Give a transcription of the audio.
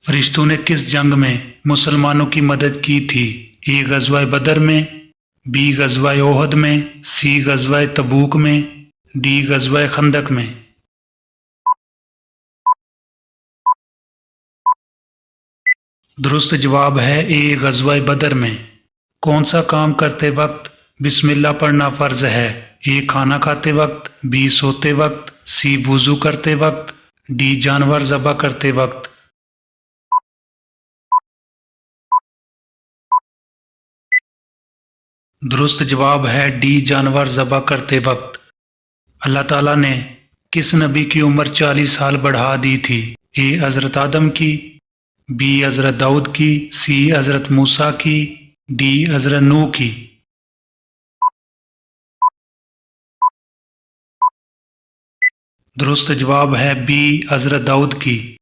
फरिश्तों ने किस जंग में मुसलमानों की मदद की थी? ए गज़वा बदर में, बी गज़वा ओहद में, सी गज़वा तबूक में, डी गज़वा खंदक में। दुरुस्त जवाब है ए गज़वा बदर में। कौन सा काम करते वक्त बिस्मिल्लाह पढ़ना फर्ज है? ए खाना खाते वक्त, बी सोते वक्त, सी वुजू करते वक्त, डी जानवर ज़बह करते वक्त। दुरुस्त जवाब है डी जानवर ज़बह करते वक्त। अल्लाह ताला ने किस नबी की उम्र 40 साल बढ़ा दी थी? ए हज़रत आदम की, बी हज़रत दाऊद की, सी हज़रत मूसा की, डी हज़रत नूह की। दुरुस्त जवाब है बी हज़रत दाऊद की।